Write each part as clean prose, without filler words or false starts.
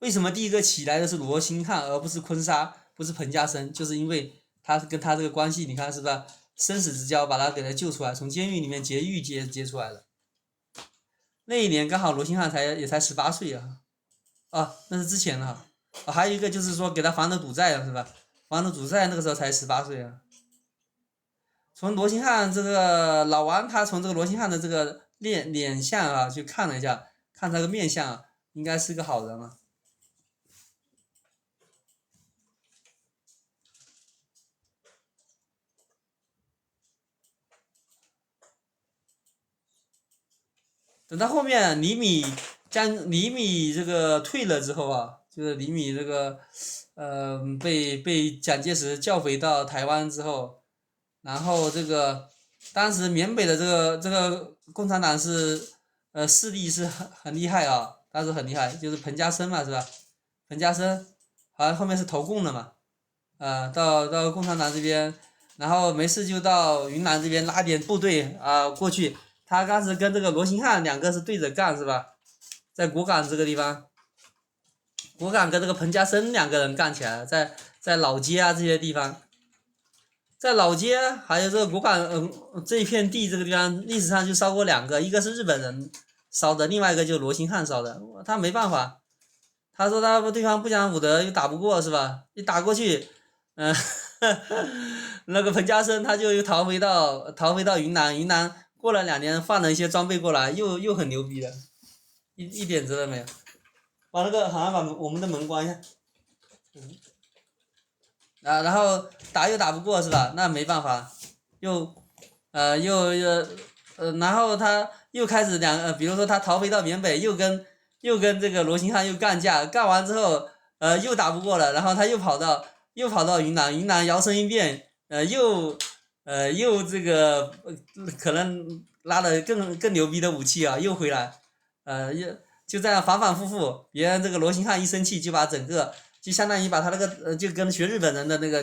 为什么第一个起来的是罗兴汉而不是坤沙，不是彭家声？就是因为他跟他这个关系，你看是不是生死之交，把他给他救出来，从监狱里面劫狱劫出来了。那一年刚好罗兴汉也才18岁啊，那是之前的哈。还有一个就是说给他还了赌债了是吧？还了赌债那个时候才18岁啊。从罗兴汉这个老王，他从这个罗兴汉的这个脸相啊，去看了一下，看他个面相啊，应该是个好人啊。等到后面李米这个退了之后啊，就是李米这个被蒋介石叫回到台湾之后，然后这个当时缅北的这个共产党势力是很厉害啊，当时很厉害，就是彭家声嘛是吧？彭家声好像后面是投共的嘛，到共产党这边，然后没事就到云南这边拉点部队过去。他当时跟这个罗兴汉两个是对着干是吧？在果敢这个地方，果敢跟这个彭家声两个人干起来了，在老街这些地方，在老街还有这个果敢这一片地这个地方，历史上就烧过两个，一个是日本人烧的，另外一个就是罗兴汉烧的。他没办法，他说他对方不讲武德，又打不过是吧？一打过去，那个彭家声他就又逃回到云南过了2年换了一些装备过来，又很牛逼了，一点辙都没有。把那个好像把我们的门关一下。然后又打不过是吧？那没办法，然后他又开始比如说他逃回到缅北，又跟这个罗兴汉又干架，干完之后又打不过了，然后他又跑到云南摇身一变，又这个可能拉了更牛逼的武器啊，又回来，就这样反反复复，别人这个罗兴汉一生气就把整个就相当于把他那个就跟学日本人的那个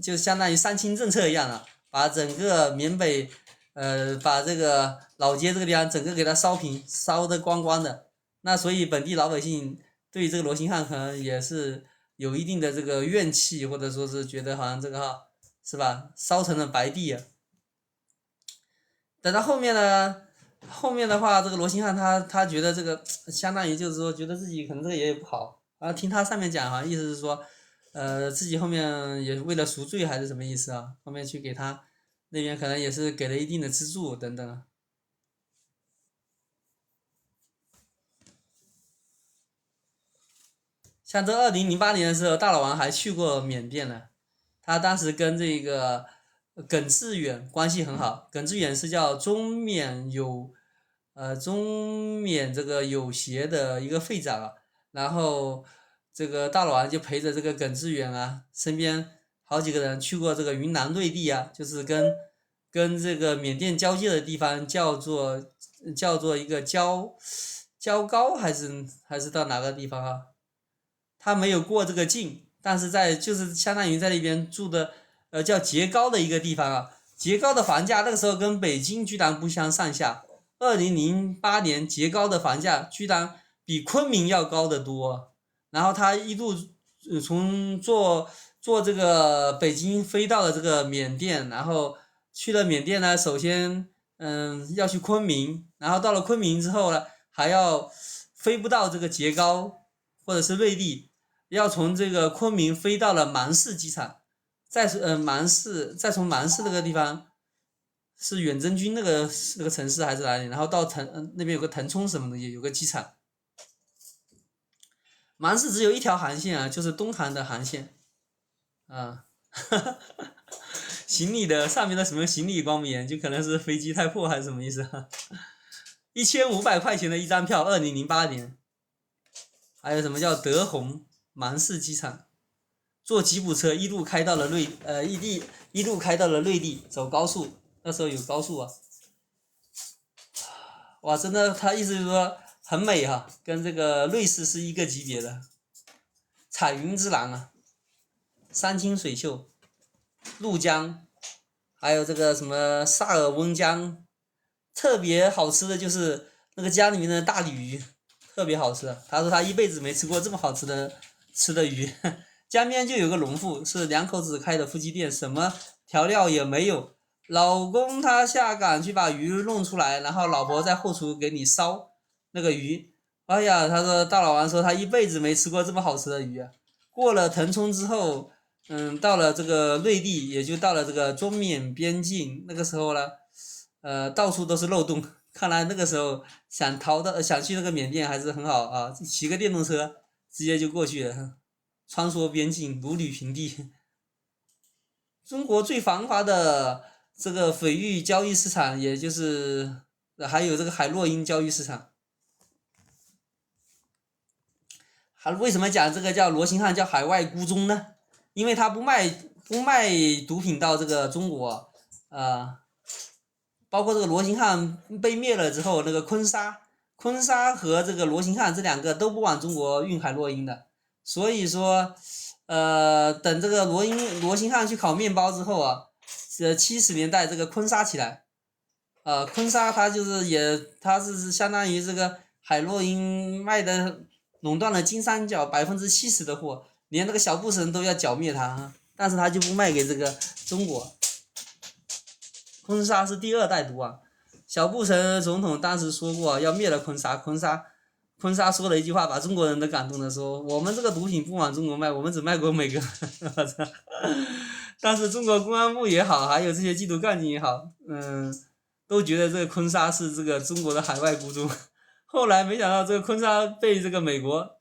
就相当于三清政策一样了，把整个缅北把这个老街这个地方整个给它烧平，烧得光光的。那所以本地老百姓对这个罗兴汉可能也是有一定的这个怨气，或者说是觉得好像这个是吧，烧成了白地啊。等到后面呢，后面的话，这个罗兴汉他觉得这个相当于就是说，觉得自己可能这个也不好，听他上面讲好像意思是说，自己后面也为了赎罪还是什么意思啊？后面去给他那边可能也是给了一定的资助等等。像这2008年的时候，大老王还去过缅甸呢，他当时跟这个耿志远关系很好，耿志远是叫中缅这个友协的一个会长啊，然后这个大老王就陪着这个耿志远啊，身边好几个人去过这个云南瑞丽啊，就是跟这个缅甸交界的地方叫做一个交高还是到哪个地方啊？他没有过这个境，但是就是相当于在那边住的叫节高的一个地方啊，节高的房价那个时候跟北京居然不相上下。2008年节高的房价居然比昆明要高得多，然后他一度从坐这个北京飞到了这个缅甸，然后去了缅甸呢，首先要去昆明，然后到了昆明之后呢，还要飞不到这个节高或者是瑞丽，要从这个昆明飞到了芒市机场，再从芒市那个地方是远征军那个城市还是哪里，然后到那边有个腾冲什么东西，有个机场。芒市只有一条航线啊，就是东航的航线啊。行李的上面的什么行李光免，就可能是飞机太破还是什么意思啊？1500块钱的一张票，2008年。还有什么叫德宏芒市机场，坐吉普车一路开到了一路开到了内地，走高速，那时候有高速啊。哇，真的，他意思就是说很美哈，跟这个瑞士是一个级别的。彩云之蓝啊，山清水秀，怒江，还有这个什么萨尔温江，特别好吃的就是那个江里面的大鲤鱼，特别好吃。他说他一辈子没吃过这么好吃的鱼。江边就有个农妇，是两口子开的夫妻店，什么调料也没有。老公他下岗去把鱼弄出来，然后老婆在后厨给你烧那个鱼。哎呀，他说大老王说他一辈子没吃过这么好吃的鱼啊。过了腾冲之后，到了这个内地，也就到了这个中缅边境，那个时候呢，到处都是漏洞。看来那个时候想去那个缅甸还是很好啊，骑个电动车直接就过去了，穿梭边境，如履平地。中国最繁华的这个匪玉交易市场，也就是还有这个海洛因交易市场。还为什么讲这个叫罗兴汉叫海外孤宗呢？因为他不卖毒品到这个中国，包括这个罗兴汉被灭了之后，那个坤沙和这个罗兴汉这两个都不往中国运海洛因的，所以说，等这个罗兴汉去烤面包之后啊，是70年代这个坤沙起来，坤沙它是相当于这个海洛因卖的垄断了金三角70%的货，连那个小布什都要剿灭它，但是他就不卖给这个中国。坤沙是第2代毒王，小布什总统当时说过要灭了坤沙说了一句话把中国人都感动的说，我们这个毒品不往中国卖，我们只卖给美国。但是中国公安部也好，还有这些缉毒干警也好，都觉得这个坤沙是这个中国的海外孤宗。后来没想到这个坤沙被这个美国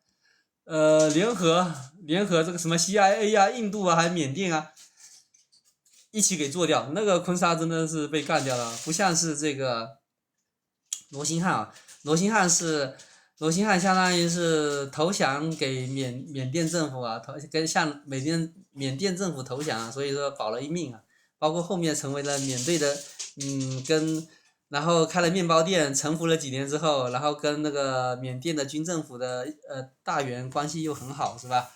联合这个什么 CIA 啊、印度啊还有缅甸啊一起给做掉，那个坤沙真的是被干掉了，不像是这个罗兴汉啊，罗兴汉相当于是投降给缅甸政府啊，向缅甸政府投降啊，所以说保了一命啊，包括后面成为了缅甸的然后开了面包店，沉浮了几年之后，然后跟那个缅甸的军政府的大员关系又很好，是吧？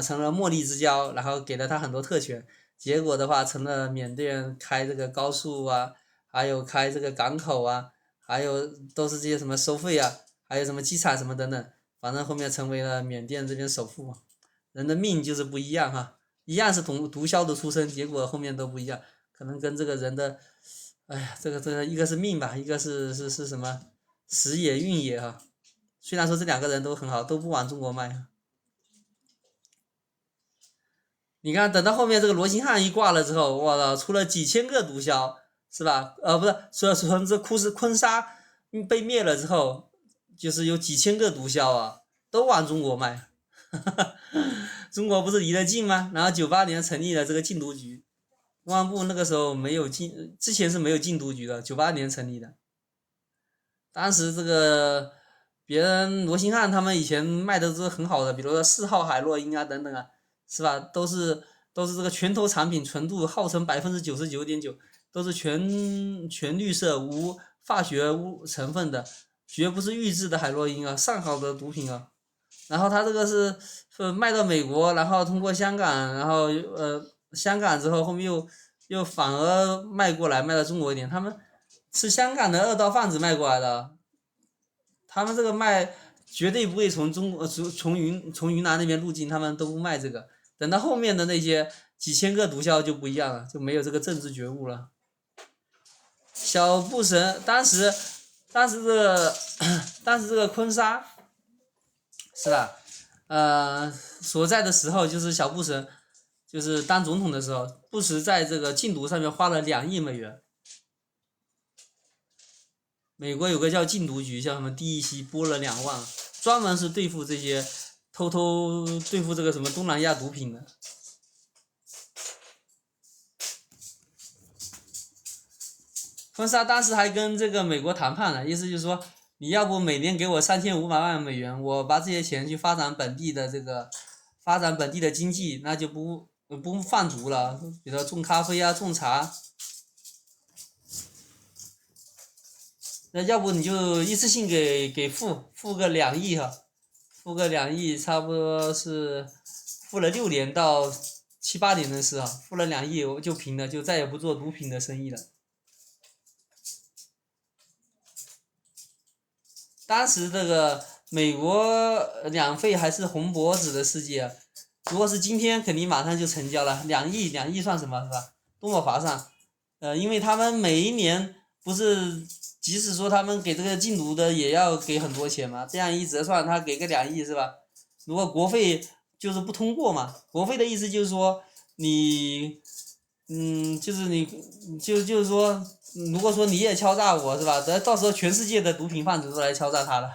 成了莫逆之交，然后给了他很多特权，结果的话成了缅甸开这个高速啊，还有开这个港口啊，还有都是这些什么收费啊，还有什么机场什么等等，反正后面成为了缅甸这边首富。人的命就是不一样哈，一样是毒枭的出身，结果后面都不一样，可能跟这个人的，哎呀，这个一个是命吧，一个是什么时也运也哈。虽然说这2个人都很好，都不往中国卖。你看，等到后面这个罗兴汉一挂了之后，我操，出了几千个毒枭，是吧？不是，从这坤沙被灭了之后，就是有几千个毒枭啊，都往中国卖。中国不是离得近吗？然后98年成立了这个禁毒局，公安部那个时候之前是没有禁毒局的，98年成立的。当时这个别人罗兴汉他们以前卖的都是很好的，比如说4号海洛因啊等等啊，是吧？都是这个拳头产品，纯度号称99.9%，都是全绿色无化学成分的，绝不是预制的海洛因啊，上好的毒品啊。然后他这个是卖到美国，然后通过香港，然后香港之后后面又反而卖过来，卖到中国一点，他们是香港的2道贩子卖过来的，他们这个卖绝对不会从云南那边入境，他们都不卖这个。等到后面的那些几千个毒枭就不一样了，就没有这个政治觉悟了。小布什当时这个坤沙是吧？所在的时候就是小布什就是当总统的时候，布什在这个禁毒上面花了2亿美元。美国有个叫禁毒局，叫什么 DEC， 拨了2万，专门是对付这些偷对付这个什么东南亚毒品的。坤沙当时还跟这个美国谈判了，意思就是说，你要不每年给我3500万美元，我把这些钱去发展本地的经济，那就不贩毒了，比如说种咖啡啊，种茶。那要不你就一次性给付个2亿哈，付个2亿，差不多是付了6年到7、8年的事啊，付了2亿我就平了，就再也不做毒品的生意了。当时这个美国两费还是红脖子的世界啊，如果是今天肯定马上就成交了，2亿算什么是吧？多么划算！因为他们每一年不是，即使说他们给这个禁毒的也要给很多钱嘛，这样一折算，他给个2亿是吧？如果国费就是不通过嘛，国费的意思就是说你，就是你就是说，如果说你也敲诈我是吧？到时候全世界的毒品贩子都来敲诈他了，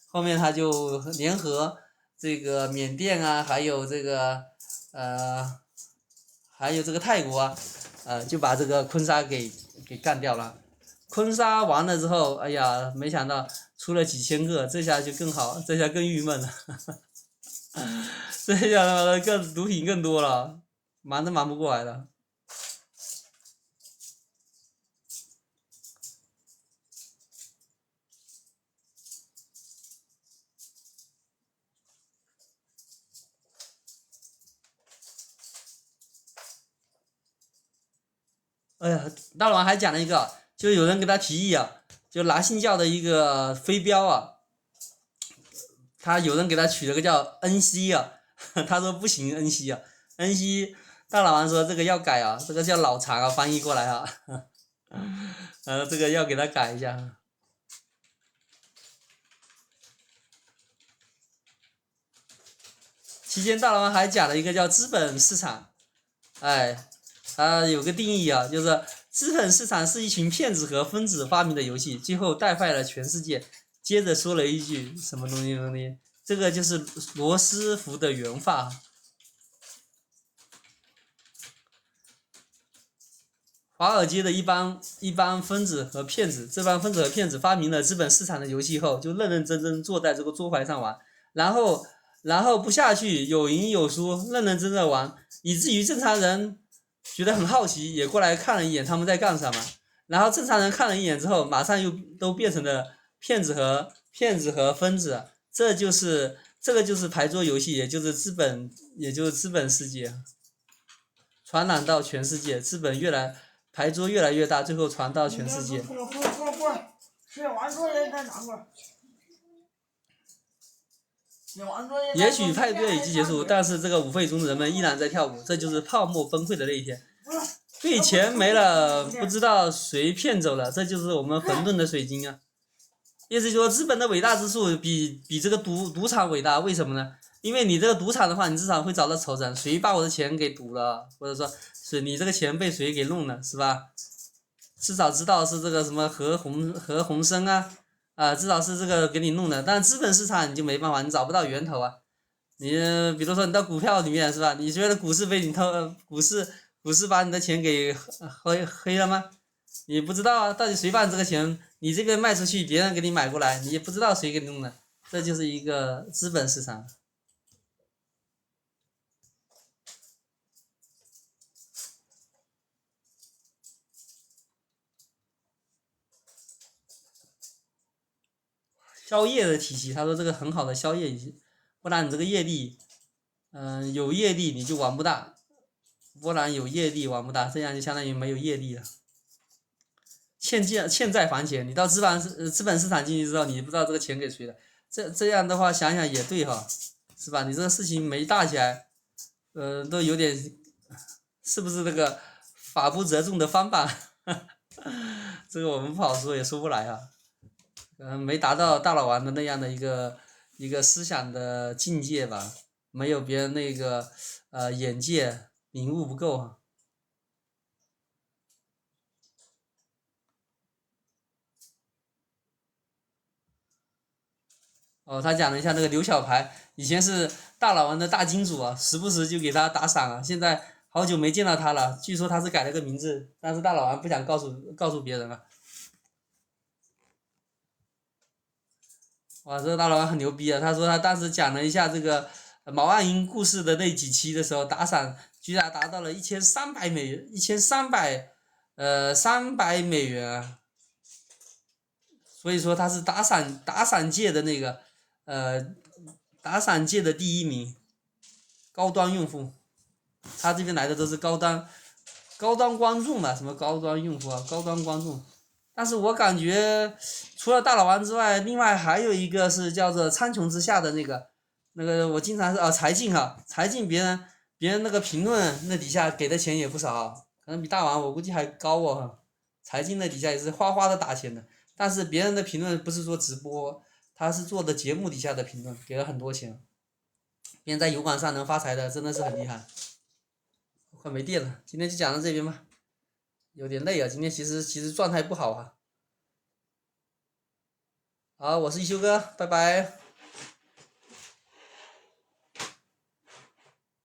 后面他就联合这个缅甸啊，还有这个还有这个泰国啊，就把这个坤沙给干掉了。坤沙完了之后，哎呀，没想到出了几千个，这下就更好，这下更郁闷了，这下他妈的更毒品更多了，忙都忙不过来了。哎呀，大老王还讲了一个，就有人给他提议啊，就拿信教的一个飞镖啊，他有人给他取了个叫恩熙啊，他说不行恩熙啊，恩熙大老王说这个要改啊，这个叫脑残啊，翻译过来啊，这个要给他改一下。期间大老王还讲了一个叫资本市场，哎，他有个定义啊，就是资本市场是一群骗子和疯子发明的游戏，最后带坏了全世界。接着说了一句什么东西，这个就是罗斯福的原话。华尔街的一帮疯子和骗子，这帮疯子和骗子发明了资本市场的游戏后，就认认真真坐在这个桌牌上玩，然后不下去，有赢有输，认认真真玩，以至于正常人觉得很好奇，也过来看了一眼他们在干什么。然后正常人看了一眼之后，马上又都变成了骗子和疯子，这个就是牌桌游戏，也就是资本世界传染到全世界，牌桌越来越大，最后传到全世界。也许派对已经结束，但是这个舞会中人们依然在跳舞，这就是泡沫崩溃的那一天。对，钱没了，不知道谁骗走了，这就是我们混沌的水晶啊。意思说，资本的伟大之处比这个赌场伟大，为什么呢？因为你这个赌场的话，你至少会找到仇人，谁把我的钱给赌了，或者说是你这个钱被谁给弄了，是吧？至少知道是这个什么何鸿燊啊，至少是这个给你弄的。但资本市场你就没办法，你找不到源头啊。你比如说你到股票里面是吧？你觉得股市被你偷，股市把你的钱给黑了吗？你不知道啊，到底谁把你这个钱，你这边卖出去，别人给你买过来，你也不知道谁给你弄的，这就是一个资本市场。宵夜的体系，他说这个很好的宵夜体系，不然你这个业力，有业力你就玩不大，不然有业力玩不大，这样就相当于没有业力了。欠债还钱，你到资本市场进去之后，你不知道这个钱给谁了，这样的话想想也对哈，是吧？你这个事情没大起来，都有点，是不是那个法不责众的翻版？这个我们不好说，也说不来啊。没达到大佬王的那样的一个思想的境界吧，没有别人那个眼界领悟不够啊。哦，他讲了一下那个刘小排，以前是大佬王的大金主啊，时不时就给他打赏啊。现在好久没见到他了，据说他是改了个名字，但是大佬王不想告诉别人了。哇，这个大佬王很牛逼啊！他说他当时讲了一下这个毛岸英故事的那几期的时候，打赏居然达到了1300美元，300美元啊！所以说他是打赏界的那个打赏界的第一名，高端用户。他这边来的都是高端观众嘛，什么高端用户啊，高端观众。但是我感觉除了大老王之外，另外还有一个是叫做苍穹之下的那个我经常是柴静柴静别人那个评论那底下给的钱也不少可能比大王我估计还高柴静那底下也是哗哗的打钱的，但是别人的评论不是说直播，他是做的节目底下的评论，给了很多钱，别人在油管上能发财的真的是很厉害。快没电了，今天就讲到这边吧，有点累今天其实状态不好好，我是一休哥，拜拜。